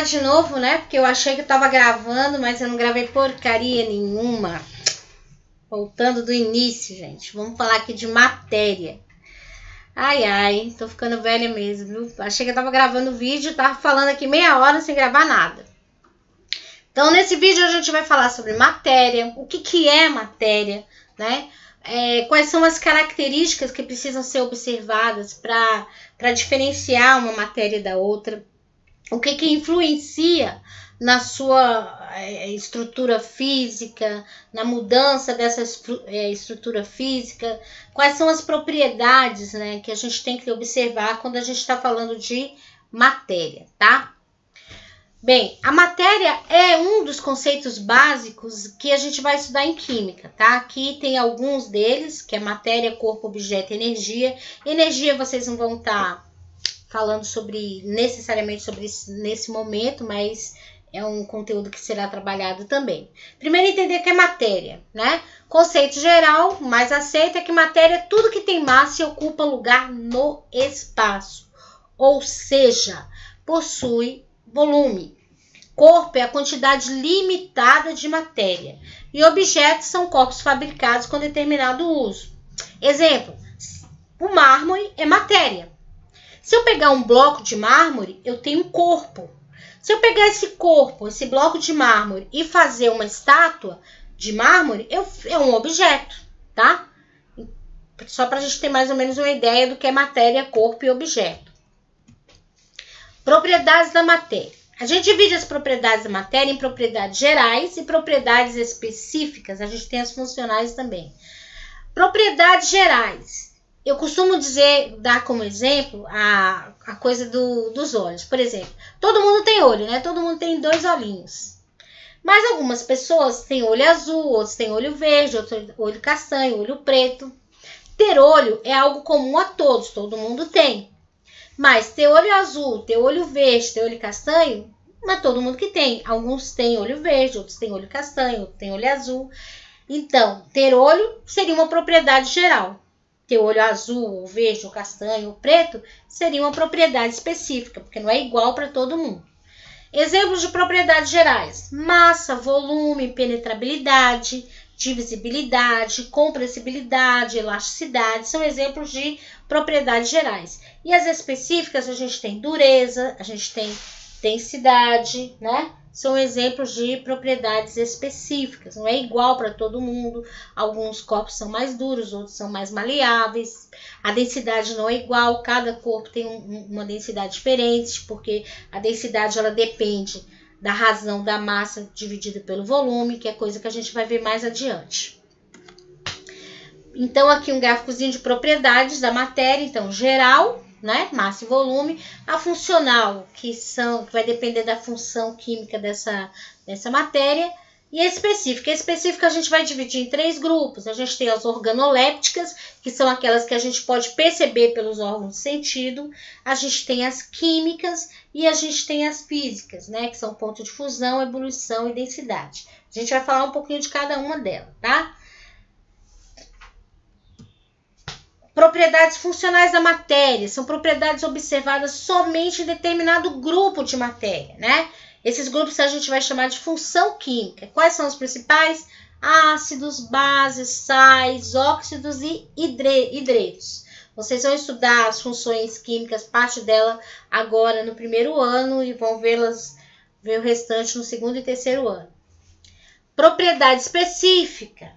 falar de novo, né? Porque eu achei que eu tava gravando, mas eu não gravei porcaria nenhuma. Voltando do início, gente. Vamos falar aqui de matéria. Ai, ai, tô ficando velha mesmo, viu? Achei que eu tava gravando vídeo, tava falando aqui meia hora sem gravar nada. Então, nesse vídeo a gente vai falar sobre matéria, o que é matéria, né? Quais são as características que precisam ser observadas para diferenciar uma matéria da outra. O que influencia na sua estrutura física, na mudança dessa estrutura física, quais são as propriedades, né, que a gente tem que observar quando a gente está falando de matéria, tá? Bem, a matéria é um dos conceitos básicos que a gente vai estudar em química, tá? Aqui tem alguns deles, que é matéria, corpo, objeto e energia. Energia vocês não vão estar falando necessariamente sobre isso nesse momento, mas é um conteúdo que será trabalhado também. Primeiro, entender o que é matéria, né? Conceito geral, mais aceito, é que matéria é tudo que tem massa e ocupa lugar no espaço, ou seja, possui volume. Corpo é a quantidade limitada de matéria e objetos são corpos fabricados com determinado uso. Exemplo, o mármore é matéria. Se eu pegar um bloco de mármore, eu tenho um corpo. Se eu pegar esse corpo, esse bloco de mármore e fazer uma estátua de mármore, é um objeto, tá? Só para a gente ter mais ou menos uma ideia do que é matéria, corpo e objeto. Propriedades da matéria. A gente divide as propriedades da matéria em propriedades gerais e propriedades específicas. A gente tem as funcionais também. Propriedades gerais. Eu costumo dar como exemplo a coisa dos olhos. Por exemplo, todo mundo tem olho, né? Todo mundo tem 2 olhinhos. Mas algumas pessoas têm olho azul, outros têm olho verde, outros olho castanho, olho preto. Ter olho é algo comum a todos, todo mundo tem. Mas ter olho azul, ter olho verde, ter olho castanho, não é todo mundo que tem. Alguns têm olho verde, outros têm olho castanho, outros têm olho azul. Então, ter olho seria uma propriedade geral. Ter olho azul, ou verde, ou castanho, ou preto, seria uma propriedade específica, porque não é igual para todo mundo. Exemplos de propriedades gerais: massa, volume, penetrabilidade, divisibilidade, compressibilidade, elasticidade, são exemplos de propriedades gerais. E as específicas, a gente tem dureza, a gente tem densidade, né? São exemplos de propriedades específicas, não é igual para todo mundo. Alguns corpos são mais duros, outros são mais maleáveis. A densidade não é igual, cada corpo tem uma densidade diferente, porque a densidade ela depende da razão da massa dividida pelo volume, que é coisa que a gente vai ver mais adiante. Então, aqui um gráficozinho de propriedades da matéria, então, geral, né, massa e volume, a funcional, que vai depender da função química dessa matéria, e a específica. A específica a gente vai dividir em 3 grupos. A gente tem as organolépticas, que são aquelas que a gente pode perceber pelos órgãos de sentido. A gente tem as químicas e a gente tem as físicas, né, que são ponto de fusão, ebulição e densidade. A gente vai falar um pouquinho de cada uma delas, tá? Propriedades funcionais da matéria são propriedades observadas somente em determinado grupo de matéria, né? Esses grupos a gente vai chamar de função química. Quais são os principais? Ácidos, bases, sais, óxidos e hidretos. Vocês vão estudar as funções químicas, parte dela agora no primeiro ano e vão ver o restante no segundo e terceiro ano. Propriedade específica.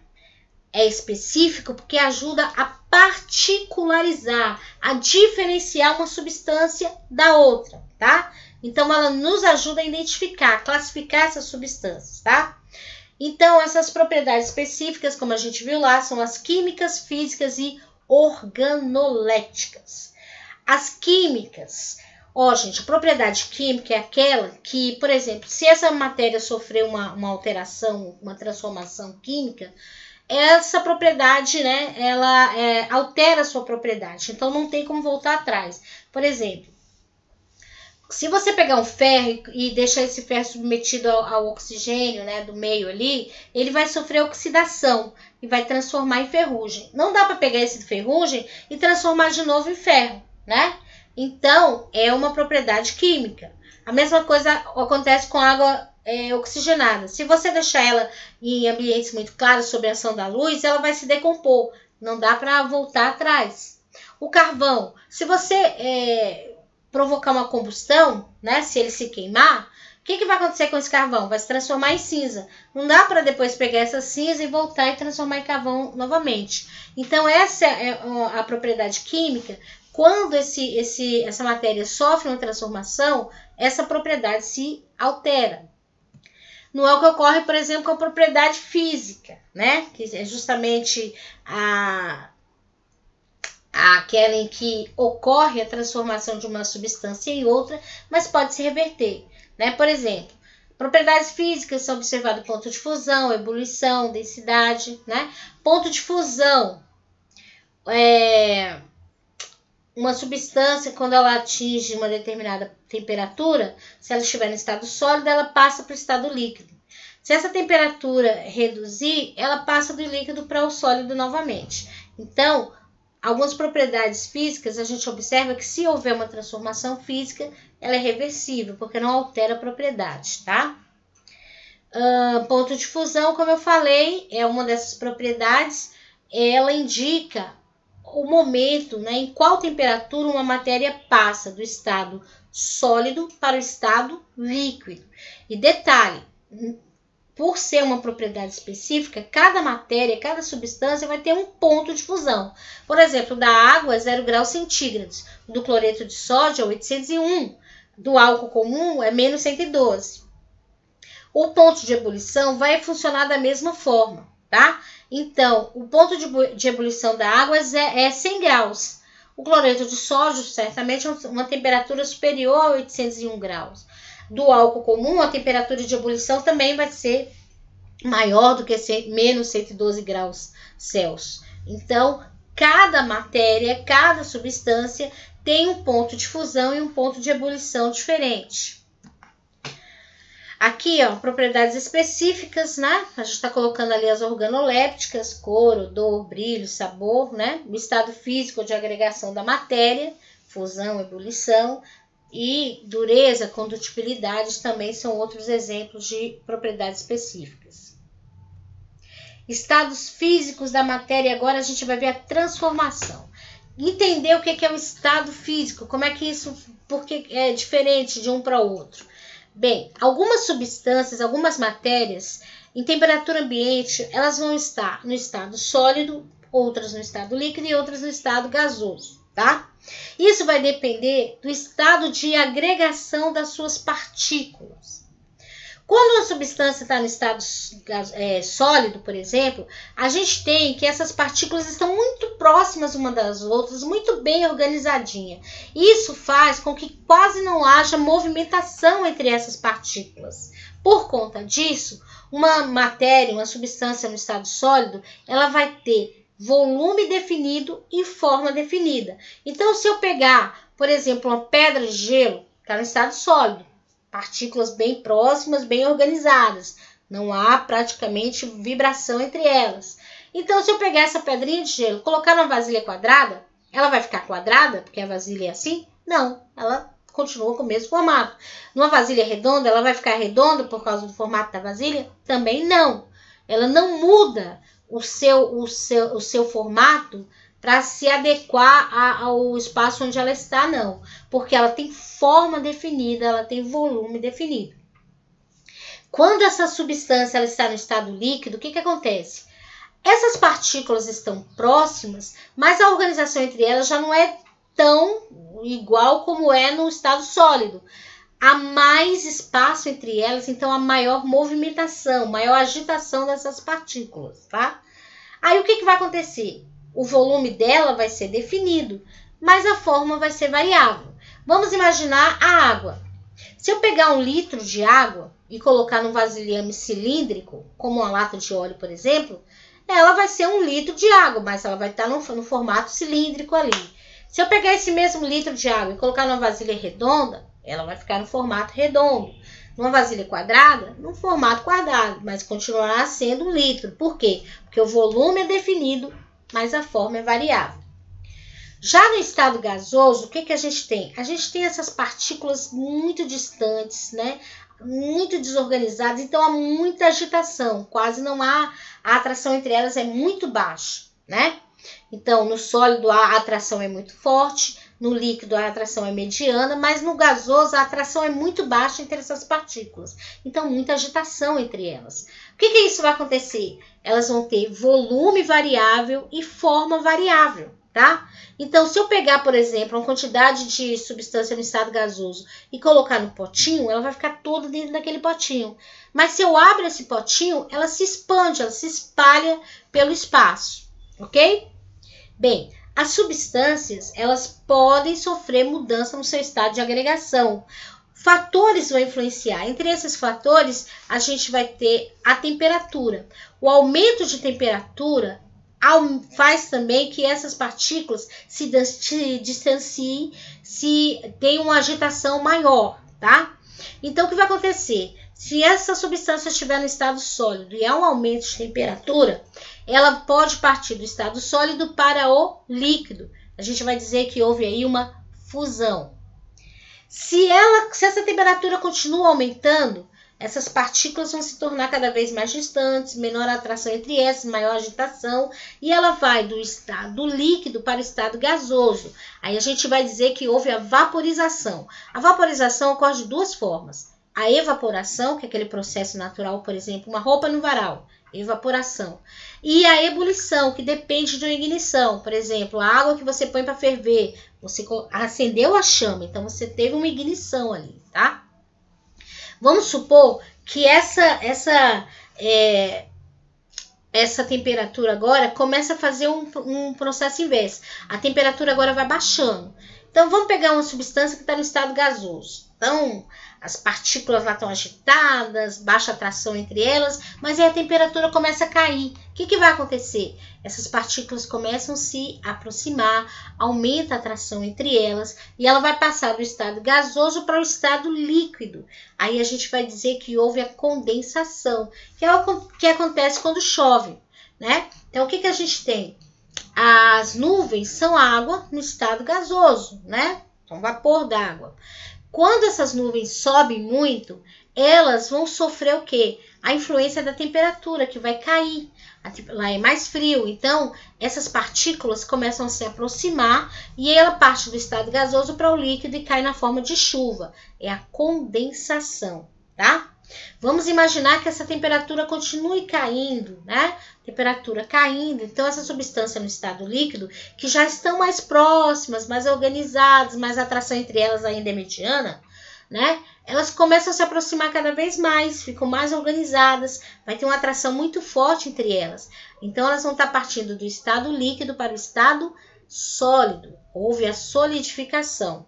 É específico porque ajuda a particularizar, a diferenciar uma substância da outra, tá? Então, ela nos ajuda a identificar, a classificar essas substâncias, tá? Então, essas propriedades específicas, como a gente viu lá, são as químicas, físicas e organolépticas. As químicas, gente, a propriedade química é aquela que, por exemplo, se essa matéria sofrer uma alteração, uma transformação química, essa propriedade, né, ela altera a sua propriedade, então não tem como voltar atrás. Por exemplo, se você pegar um ferro e deixar esse ferro submetido ao oxigênio, né, do meio ali, ele vai sofrer oxidação e vai transformar em ferrugem. Não dá para pegar esse ferrugem e transformar de novo em ferro, né? Então, é uma propriedade química. A mesma coisa acontece com água oxigenada. Se você deixar ela em ambientes muito claros sob a ação da luz, ela vai se decompor. Não dá para voltar atrás. O carvão, se você provocar uma combustão, né, se ele se queimar, o que vai acontecer com esse carvão? Vai se transformar em cinza. Não dá para depois pegar essa cinza e voltar e transformar em carvão novamente. Então, essa é a propriedade química. Quando essa matéria sofre uma transformação, essa propriedade se altera. Não é o que ocorre, por exemplo, com a propriedade física, né? Que é justamente aquela em que ocorre a transformação de uma substância em outra, mas pode se reverter, né? Por exemplo, propriedades físicas são observadas ponto de fusão, ebulição, densidade, né? Ponto de fusão uma substância, quando ela atinge uma determinada temperatura, se ela estiver no estado sólido, ela passa para o estado líquido. Se essa temperatura reduzir, ela passa do líquido para o sólido novamente. Então, algumas propriedades físicas, a gente observa que se houver uma transformação física, ela é reversível, porque não altera a propriedade, tá? Ponto de fusão, como eu falei, é uma dessas propriedades, ela indica o momento, né, em qual temperatura uma matéria passa do estado sólido para o estado líquido. E detalhe, por ser uma propriedade específica, cada matéria, cada substância vai ter um ponto de fusão. Por exemplo, da água é 0 graus centígrados, do cloreto de sódio é 801, do álcool comum é menos 112. O ponto de ebulição vai funcionar da mesma forma, tá? Então, o ponto de ebulição da água é 100 graus. O cloreto de sódio, certamente, é uma temperatura superior a 801 graus. Do álcool comum, a temperatura de ebulição também vai ser maior do que menos 112 graus Celsius. Então, cada matéria, cada substância tem um ponto de fusão e um ponto de ebulição diferente. Aqui, ó, propriedades específicas, né? A gente está colocando ali as organolépticas, cor, odor, brilho, sabor, né? O estado físico de agregação da matéria, fusão, ebulição, e dureza, condutibilidade também são outros exemplos de propriedades específicas. Estados físicos da matéria, agora a gente vai ver a transformação. Entender o que é o estado físico, como é que isso, porque é diferente de um para o outro. Bem, algumas substâncias, algumas matérias, em temperatura ambiente, elas vão estar no estado sólido, outras no estado líquido e outras no estado gasoso, tá? Isso vai depender do estado de agregação das suas partículas. Quando uma substância está no estado sólido, por exemplo, a gente tem que essas partículas estão muito próximas uma das outras, muito bem organizadinhas. Isso faz com que quase não haja movimentação entre essas partículas. Por conta disso, uma matéria, uma substância no estado sólido, ela vai ter volume definido e forma definida. Então, se eu pegar, por exemplo, uma pedra de gelo, está no estado sólido, partículas bem próximas, bem organizadas. Não há praticamente vibração entre elas. Então, se eu pegar essa pedrinha de gelo, colocar numa vasilha quadrada, ela vai ficar quadrada, porque a vasilha é assim? Não, ela continua com o mesmo formato. Numa vasilha redonda, ela vai ficar redonda por causa do formato da vasilha? Também não. Ela não muda o seu formato para se adequar ao espaço onde ela está, não. Porque ela tem forma definida, ela tem volume definido. Quando essa substância ela está no estado líquido, o que acontece? Essas partículas estão próximas, mas a organização entre elas já não é tão igual como é no estado sólido. Há mais espaço entre elas, então há maior movimentação, maior agitação dessas partículas, tá? Aí o que vai acontecer? O volume dela vai ser definido, mas a forma vai ser variável. Vamos imaginar a água. Se eu pegar 1 litro de água e colocar num vasilhame cilíndrico, como uma lata de óleo, por exemplo, ela vai ser 1 litro de água, mas ela vai estar no formato cilíndrico ali. Se eu pegar esse mesmo litro de água e colocar numa vasilha redonda, ela vai ficar no formato redondo. Numa vasilha quadrada, no formato quadrado, mas continuará sendo 1 litro. Por quê? Porque o volume é definido, mas a forma é variável. Já no estado gasoso, o que a gente tem? A gente tem essas partículas muito distantes, né? Muito desorganizadas, então há muita agitação, quase não há, a atração entre elas é muito baixa, né? Então, no sólido a atração é muito forte, no líquido a atração é mediana, mas no gasoso a atração é muito baixa entre essas partículas. Então, muita agitação entre elas. O que isso vai acontecer? Elas vão ter volume variável e forma variável, tá? Então, se eu pegar, por exemplo, uma quantidade de substância no estado gasoso e colocar no potinho, ela vai ficar toda dentro daquele potinho. Mas se eu abro esse potinho, ela se expande, ela se espalha pelo espaço, ok? Bem, as substâncias, elas podem sofrer mudança no seu estado de agregação. Fatores vão influenciar. Entre esses fatores, a gente vai ter a temperatura. O aumento de temperatura faz também que essas partículas se distanciem, se tem uma agitação maior, tá? Então, o que vai acontecer? Se essa substância estiver no estado sólido e há um aumento de temperatura, ela pode partir do estado sólido para o líquido. A gente vai dizer que houve aí uma fusão. Se essa temperatura continua aumentando, essas partículas vão se tornar cada vez mais distantes, menor a atração entre essas, maior agitação, e ela vai do estado líquido para o estado gasoso. Aí a gente vai dizer que houve a vaporização. A vaporização ocorre de duas formas. A evaporação, que é aquele processo natural, por exemplo, uma roupa no varal, evaporação. E a ebulição, que depende de uma ignição. Por exemplo, a água que você põe para ferver, você acendeu a chama, então você teve uma ignição ali, tá? Vamos supor que essa temperatura agora começa a fazer um processo inverso. A temperatura agora vai baixando. Então, vamos pegar uma substância que está no estado gasoso. Então, as partículas lá estão agitadas, baixa atração entre elas, mas aí a temperatura começa a cair. O que vai acontecer? Essas partículas começam a se aproximar, aumenta a atração entre elas e ela vai passar do estado gasoso para o estado líquido. Aí a gente vai dizer que houve a condensação, que é o que acontece quando chove, né? Então, o que a gente tem? As nuvens são água no estado gasoso, né? São vapor d'água. Quando essas nuvens sobem muito, elas vão sofrer o quê? A influência da temperatura, que vai cair. Lá é mais frio, então essas partículas começam a se aproximar e ela parte do estado gasoso para o líquido e cai na forma de chuva. É a condensação, tá? Vamos imaginar que essa temperatura continue caindo, né? Temperatura caindo, então essa substância no estado líquido, que já estão mais próximas, mais organizadas, mais atração entre elas ainda é mediana, né? Elas começam a se aproximar cada vez mais, ficam mais organizadas, vai ter uma atração muito forte entre elas. Então elas vão estar partindo do estado líquido para o estado sólido, houve a solidificação.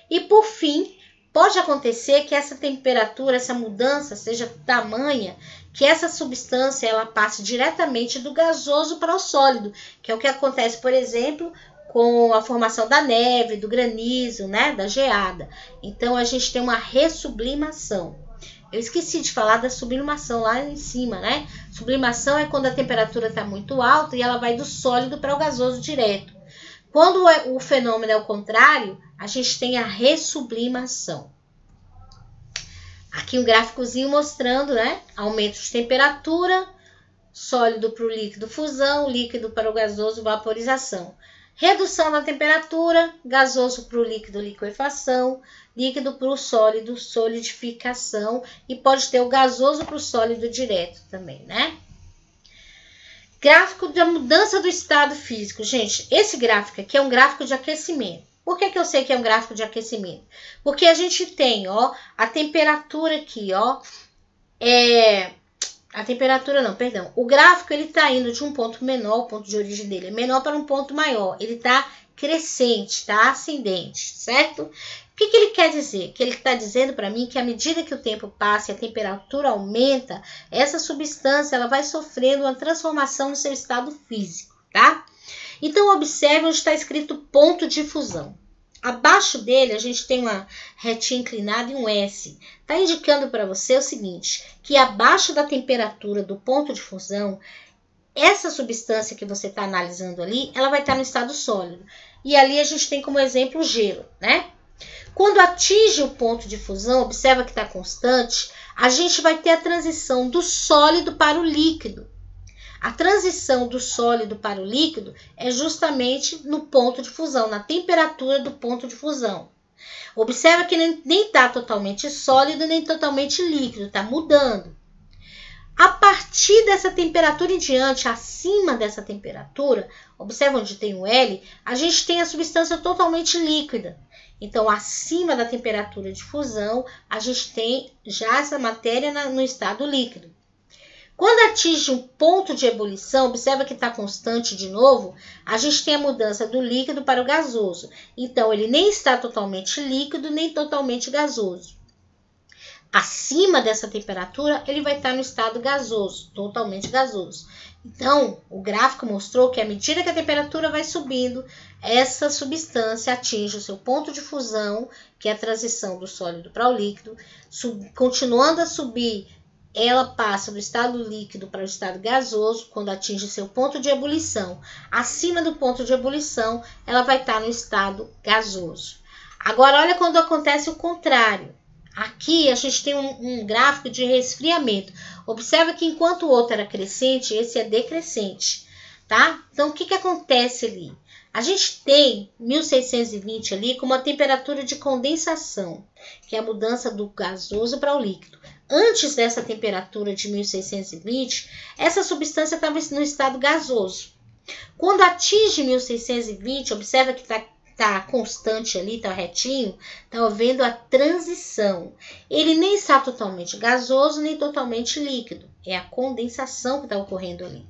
E por fim, pode acontecer que essa temperatura, essa mudança seja tamanha que essa substância ela passe diretamente do gasoso para o sólido, que é o que acontece, por exemplo, com a formação da neve, do granizo, né, da geada. Então, a gente tem uma ressublimação. Eu esqueci de falar da sublimação lá em cima, né? Sublimação é quando a temperatura está muito alta e ela vai do sólido para o gasoso direto. Quando o fenômeno é o contrário, a gente tem a ressublimação. Aqui um gráficozinho mostrando, né? Aumento de temperatura, sólido para o líquido, fusão, líquido para o gasoso, vaporização. Redução da temperatura, gasoso para o líquido, liquefação, líquido para o sólido, solidificação. E pode ter o gasoso para o sólido direto também, né? Gráfico da mudança do estado físico. Gente, esse gráfico aqui é um gráfico de aquecimento. Por que eu sei que é um gráfico de aquecimento? Porque a gente tem, ó, a temperatura aqui, ó, a temperatura não, perdão. O gráfico, ele tá indo de um ponto menor, o ponto de origem dele é menor para um ponto maior. Ele tá crescente, tá ascendente, certo? O que ele quer dizer? Que ele está dizendo para mim que à medida que o tempo passa e a temperatura aumenta, essa substância ela vai sofrendo uma transformação no seu estado físico, tá? Então, observe onde está escrito ponto de fusão. Abaixo dele, a gente tem uma retinha inclinada e um S. Está indicando para você o seguinte, que abaixo da temperatura do ponto de fusão, essa substância que você está analisando ali, ela vai estar no estado sólido. E ali a gente tem como exemplo o gelo, né? Quando atinge o ponto de fusão, observa que está constante, a gente vai ter a transição do sólido para o líquido. A transição do sólido para o líquido é justamente no ponto de fusão, na temperatura do ponto de fusão. Observa que nem está totalmente sólido, nem totalmente líquido, está mudando. A partir dessa temperatura em diante, acima dessa temperatura, observa onde tem o L, a gente tem a substância totalmente líquida. Então, acima da temperatura de fusão, a gente tem já essa matéria no estado líquido. Quando atinge um ponto de ebulição, observa que está constante de novo, a gente tem a mudança do líquido para o gasoso. Então, ele nem está totalmente líquido, nem totalmente gasoso. Acima dessa temperatura, ele vai estar no estado gasoso, totalmente gasoso. Então, o gráfico mostrou que à medida que a temperatura vai subindo, essa substância atinge o seu ponto de fusão, que é a transição do sólido para o líquido. Continuando a subir, ela passa do estado líquido para o estado gasoso, quando atinge seu ponto de ebulição. Acima do ponto de ebulição, ela vai estar no estado gasoso. Agora, olha quando acontece o contrário. Aqui a gente tem um gráfico de resfriamento. Observa que enquanto o outro era crescente, esse é decrescente, tá? Então, o que acontece ali? A gente tem 1620 ali com uma temperatura de condensação, que é a mudança do gasoso para o líquido. Antes dessa temperatura de 1620, essa substância estava no estado gasoso. Quando atinge 1620, observa que está constante ali, está retinho, está havendo a transição. Ele nem está totalmente gasoso, nem totalmente líquido. É a condensação que está ocorrendo ali.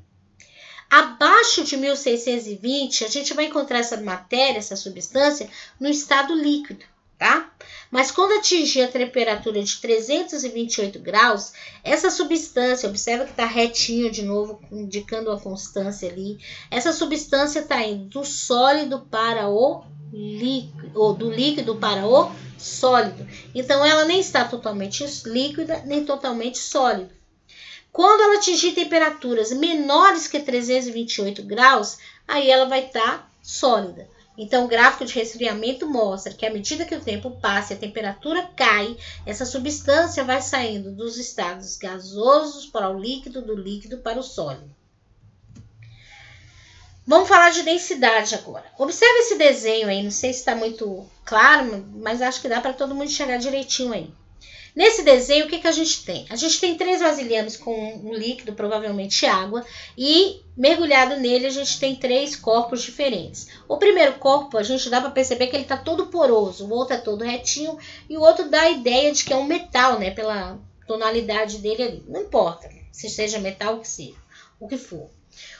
Abaixo de 1620, a gente vai encontrar essa matéria, essa substância, no estado líquido, tá? Mas quando atingir a temperatura de 328 graus, essa substância, observa que está retinho de novo, indicando a constância ali. Essa substância está indo do sólido para o líquido, ou do líquido para o sólido. Então, ela nem está totalmente líquida, nem totalmente sólida. Quando ela atingir temperaturas menores que 328 graus, aí ela vai estar sólida. Então, o gráfico de resfriamento mostra que à medida que o tempo passa e a temperatura cai, essa substância vai saindo dos estados gasosos para o líquido, do líquido para o sólido. Vamos falar de densidade agora. Observe esse desenho aí, não sei se está muito claro, mas acho que dá para todo mundo enxergar direitinho aí. Nesse desenho, o que a gente tem? A gente tem 3 vasilhames com um líquido, provavelmente água, e mergulhado nele a gente tem 3 corpos diferentes. O primeiro corpo, a gente dá para perceber que ele está todo poroso, o outro é todo retinho, e o outro dá a ideia de que é um metal, né, pela tonalidade dele ali. Não importa se seja metal ou que seja, o que for.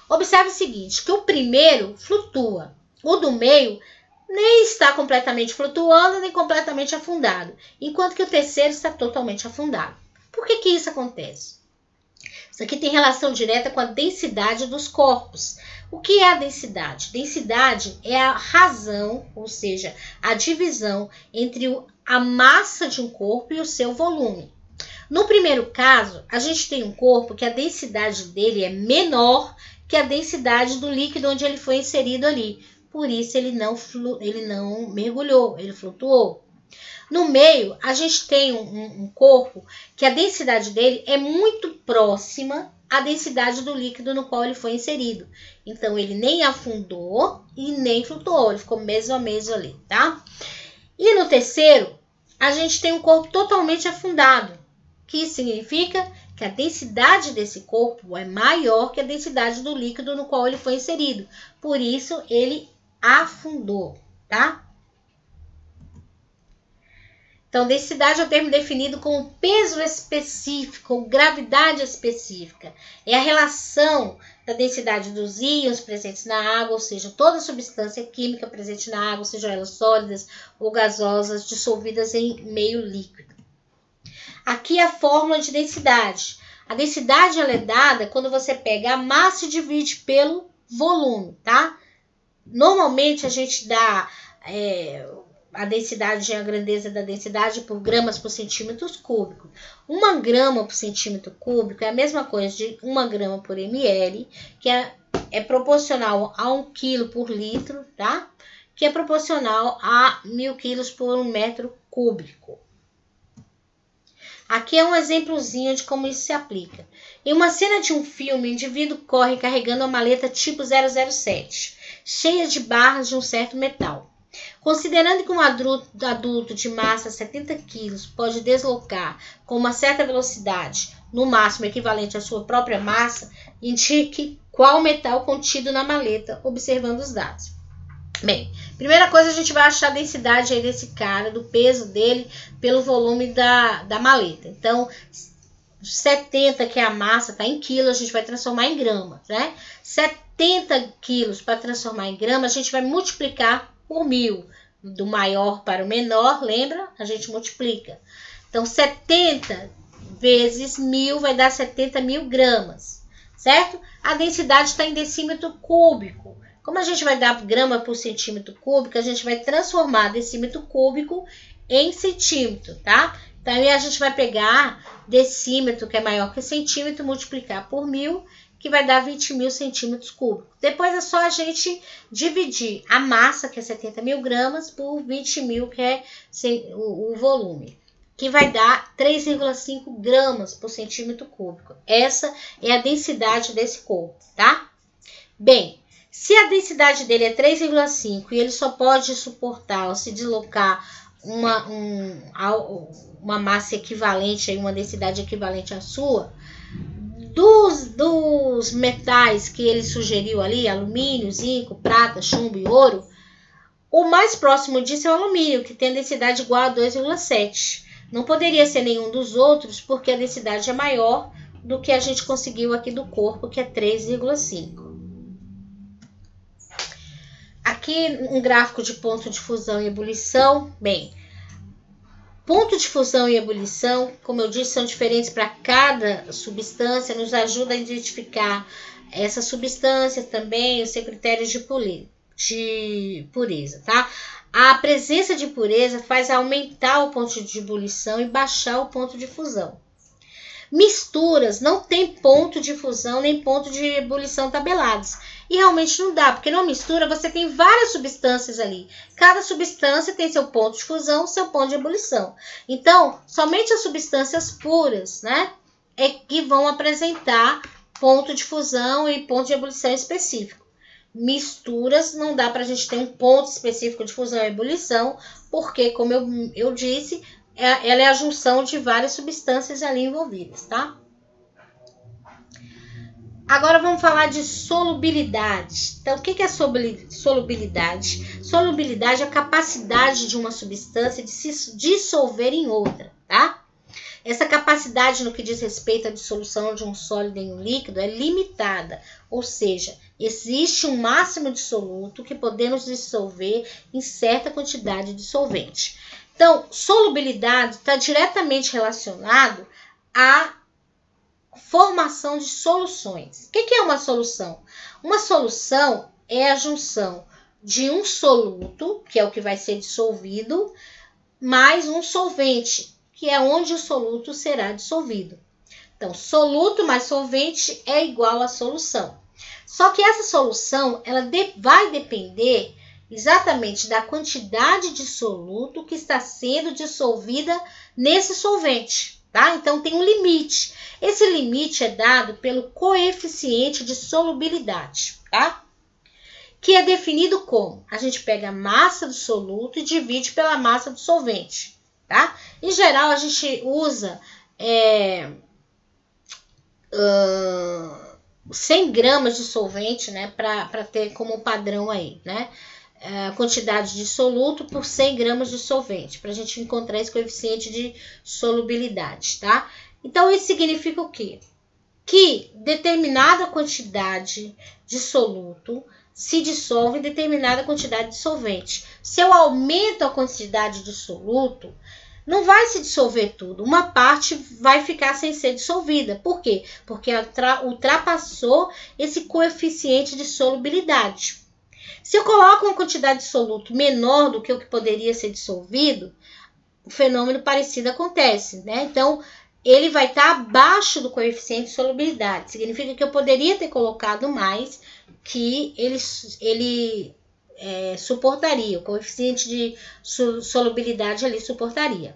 Observe o seguinte, que o primeiro flutua, o do meio nem está completamente flutuando, nem completamente afundado, enquanto que o terceiro está totalmente afundado. Por que isso acontece? Isso aqui tem relação direta com a densidade dos corpos. O que é a densidade? Densidade é a razão, ou seja, a divisão entre a massa de um corpo e o seu volume. No primeiro caso, a gente tem um corpo que a densidade dele é menor que a densidade do líquido onde ele foi inserido ali. Por isso, ele não mergulhou, ele flutuou. No meio, a gente tem um corpo que a densidade dele é muito próxima à densidade do líquido no qual ele foi inserido. Então, ele nem afundou e nem flutuou, ele ficou mesmo a mesmo ali, tá? E no terceiro, a gente tem um corpo totalmente afundado, que significa que a densidade desse corpo é maior que a densidade do líquido no qual ele foi inserido. Por isso, ele afundou, tá? Então, densidade é o termo definido como peso específico ou gravidade específica. É a relação da densidade dos íons presentes na água, ou seja, toda substância química presente na água, sejam elas sólidas ou gasosas, dissolvidas em meio líquido. Aqui é a fórmula de densidade. A densidade ela é dada quando você pega a massa e divide pelo volume, tá? Normalmente a gente dá a densidade, a grandeza da densidade por gramas por centímetros cúbicos. 1 grama por centímetro cúbico é a mesma coisa de 1 grama por ml, que é proporcional a 1 quilo por litro, tá? Que é proporcional a 1000 quilos por metro cúbico. Aqui é um exemplozinho de como isso se aplica. Em uma cena de um filme, o indivíduo corre carregando uma maleta tipo 007, cheia de barras de um certo metal. Considerando que um adulto de massa 70 kg pode deslocar com uma certa velocidade, no máximo equivalente à sua própria massa, indique qual metal contido na maleta, observando os dados. Bem, primeira coisa, a gente vai achar a densidade aí desse cara, do peso dele, pelo volume da maleta. Então, 70, que é a massa, está em quilos, a gente vai transformar em gramas, né? 70 quilos para transformar em gramas, a gente vai multiplicar por 1000. Do maior para o menor, lembra? A gente multiplica. Então, 70 vezes 1000 vai dar 70.000 gramas, certo? A densidade está em decímetro cúbico. Como a gente vai dar grama por centímetro cúbico, a gente vai transformar decímetro cúbico em centímetro, tá? Então, aí a gente vai pegar decímetro, que é maior que centímetro, multiplicar por 1000, que vai dar 20.000 centímetros cúbicos. Depois é só a gente dividir a massa, que é 70.000 gramas, por 20.000, que é o volume, que vai dar 3,5 gramas por centímetro cúbico. Essa é a densidade desse corpo, tá? Bem, se a densidade dele é 3,5 e ele só pode suportar ou se deslocar uma massa equivalente, uma densidade equivalente à sua, dos metais que ele sugeriu ali, alumínio, zinco, prata, chumbo e ouro, o mais próximo disso é o alumínio, que tem a densidade igual a 2,7. Não poderia ser nenhum dos outros, porque a densidade é maior do que a gente conseguiu aqui do corpo, que é 3,5. Aqui um gráfico de ponto de fusão e ebulição. Bem, ponto de fusão e ebulição, como eu disse, são diferentes para cada substância, nos ajuda a identificar essas substâncias também, os seus critérios de pureza, tá? A presença de pureza faz aumentar o ponto de ebulição e baixar o ponto de fusão. Misturas não tem ponto de fusão nem ponto de ebulição tabelados. E realmente não dá, porque numa mistura você tem várias substâncias ali. Cada substância tem seu ponto de fusão, seu ponto de ebulição. Então, somente as substâncias puras, né, é que vão apresentar ponto de fusão e ponto de ebulição específico. Misturas não dá para a gente ter um ponto específico de fusão e ebulição, porque, como eu disse, ela é a junção de várias substâncias ali envolvidas, tá? Agora vamos falar de solubilidade. Então, o que é solubilidade? Solubilidade é a capacidade de uma substância de se dissolver em outra, tá? Essa capacidade no que diz respeito à dissolução de um sólido em um líquido é limitada, ou seja, existe um máximo de soluto que podemos dissolver em certa quantidade de solvente. Então, solubilidade está diretamente relacionado à formação de soluções. O que é uma solução? Uma solução é a junção de um soluto, que é o que vai ser dissolvido, mais um solvente, que é onde o soluto será dissolvido. Então, soluto mais solvente é igual a solução. Só que essa solução ela vai depender exatamente da quantidade de soluto que está sendo dissolvida nesse solvente, tá? Então, tem um limite. Esse limite é dado pelo coeficiente de solubilidade, tá? Que é definido como? A gente pega a massa do soluto e divide pela massa do solvente, tá? Em geral, a gente usa 100 gramas de solvente, né? Para ter como padrão aí, né? A quantidade de soluto por 100 gramas de solvente, para a gente encontrar esse coeficiente de solubilidade, tá? Então, isso significa o quê? Que determinada quantidade de soluto se dissolve em determinada quantidade de solvente. Se eu aumento a quantidade de soluto, não vai se dissolver tudo. Uma parte vai ficar sem ser dissolvida. Por quê? Porque ultrapassou esse coeficiente de solubilidade. Se eu coloco uma quantidade de soluto menor do que o que poderia ser dissolvido, o fenômeno parecido acontece, né? Então, ele vai estar abaixo do coeficiente de solubilidade. Significa que eu poderia ter colocado mais, que ele suportaria, o coeficiente de solubilidade ali suportaria.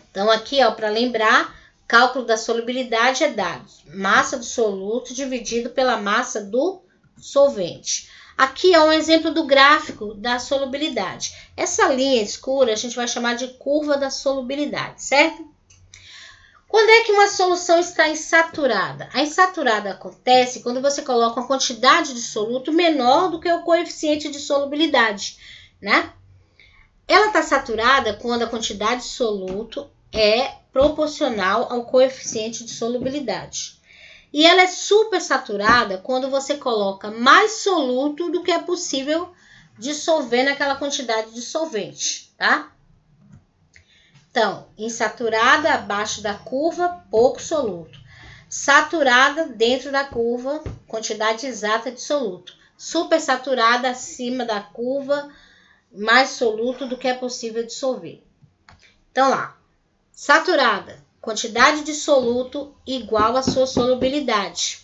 Então, aqui, para lembrar, cálculo da solubilidade é dado massa do soluto dividido pela massa do solvente. Aqui é um exemplo do gráfico da solubilidade. Essa linha escura a gente vai chamar de curva da solubilidade, certo? Quando é que uma solução está insaturada? A insaturada acontece quando você coloca uma quantidade de soluto menor do que o coeficiente de solubilidade, né? Ela está saturada quando a quantidade de soluto é proporcional ao coeficiente de solubilidade. E ela é supersaturada quando você coloca mais soluto do que é possível dissolver naquela quantidade de solvente, tá? Então, insaturada, abaixo da curva, pouco soluto. Saturada, dentro da curva, quantidade exata de soluto. Supersaturada, acima da curva, mais soluto do que é possível dissolver. Então, lá. Saturada, quantidade de soluto igual à sua solubilidade.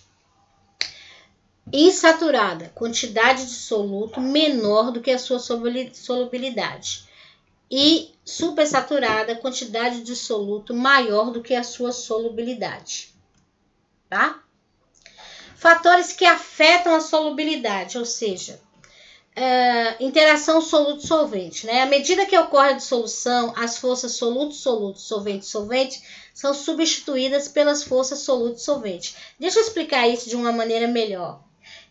Insaturada, quantidade de soluto menor do que a sua solubilidade. E supersaturada, quantidade de soluto maior do que a sua solubilidade. Tá? Fatores que afetam a solubilidade, ou seja, interação soluto-solvente, né? À medida que ocorre a dissolução, as forças soluto-soluto, solvente-solvente são substituídas pelas forças soluto-solvente. Deixa eu explicar isso de uma maneira melhor.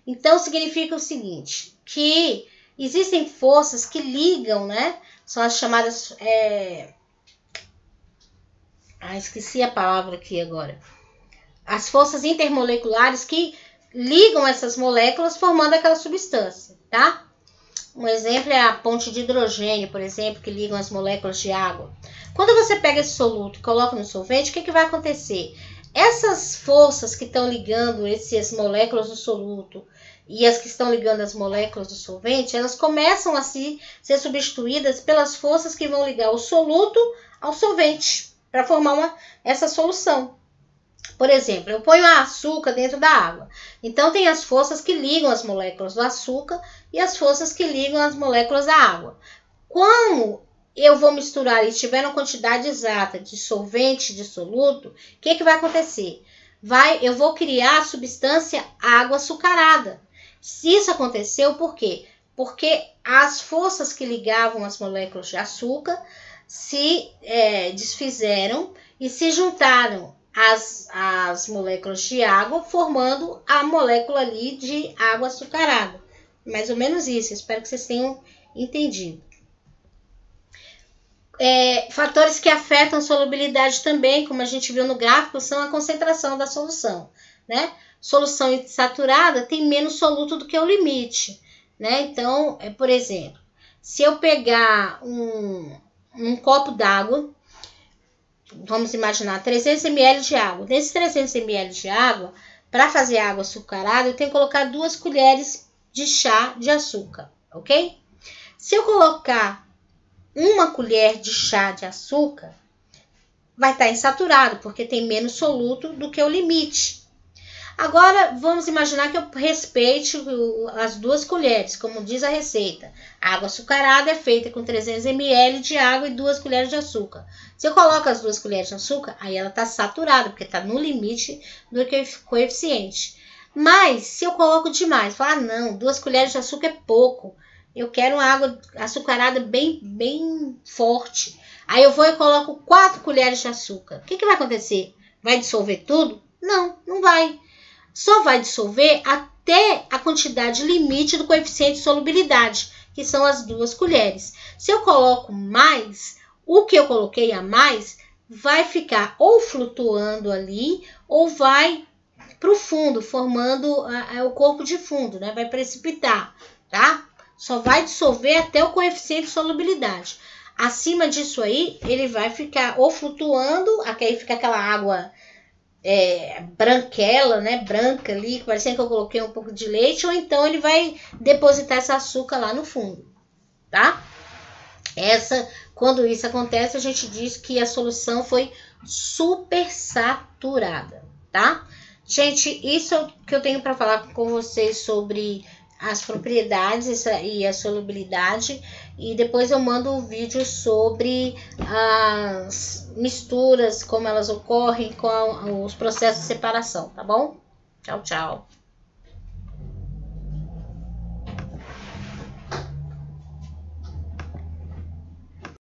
Então, significa o seguinte, que existem forças que ligam, né? São as chamadas... esqueci a palavra aqui agora. As forças intermoleculares que ligam essas moléculas formando aquela substância, tá? Um exemplo é a ponte de hidrogênio, por exemplo, que ligam as moléculas de água. Quando você pega esse soluto e coloca no solvente, o que vai acontecer? Essas forças que estão ligando essas moléculas do soluto e as que estão ligando as moléculas do solvente, elas começam a ser substituídas pelas forças que vão ligar o soluto ao solvente para formar essa solução. Por exemplo, eu ponho açúcar dentro da água. Então, tem as forças que ligam as moléculas do açúcar e as forças que ligam as moléculas da água. Como eu vou misturar e tiver uma quantidade exata de solvente, de soluto, o que vai acontecer? Eu vou criar a substância água açucarada. Se isso aconteceu, por quê? Porque as forças que ligavam as moléculas de açúcar se desfizeram e se juntaram as moléculas de água, formando a molécula ali de água açucarada. Mais ou menos isso, espero que vocês tenham entendido. Fatores que afetam a solubilidade também, como a gente viu no gráfico, são a concentração da solução, né? Solução insaturada tem menos soluto do que o limite, né? Então, por exemplo, se eu pegar um copo d'água, vamos imaginar 300 ml de água. Nesses 300 ml de água, para fazer água açucarada, eu tenho que colocar 2 colheres de chá de açúcar, ok? Se eu colocar 1 colher de chá de açúcar, vai estar insaturado, porque tem menos soluto do que o limite. Agora, vamos imaginar que eu respeite as 2 colheres, como diz a receita. A água açucarada é feita com 300 ml de água e 2 colheres de açúcar. Se eu coloco as 2 colheres de açúcar, aí ela está saturada, porque está no limite do coeficiente. Mas, se eu coloco demais, falo, não, 2 colheres de açúcar é pouco. Eu quero uma água açucarada bem forte. Aí eu vou e coloco 4 colheres de açúcar. O que vai acontecer? Vai dissolver tudo? Não, não vai. Só vai dissolver até a quantidade limite do coeficiente de solubilidade, que são as 2 colheres. Se eu coloco mais, o que eu coloquei a mais vai ficar ou flutuando ali, ou vai para o fundo, formando o corpo de fundo, né? Vai precipitar, tá? Só vai dissolver até o coeficiente de solubilidade. Acima disso aí, ele vai ficar ou flutuando, aí fica aquela água branquela, né? Branca ali, parecendo que eu coloquei um pouco de leite, ou então ele vai depositar esse açúcar lá no fundo, tá? Quando isso acontece, a gente diz que a solução foi super saturada, tá? Gente, isso é o que eu tenho para falar com vocês sobre as propriedades e a solubilidade. E depois eu mando um vídeo sobre as misturas, como elas ocorrem, com os processos de separação, tá bom? Tchau, tchau.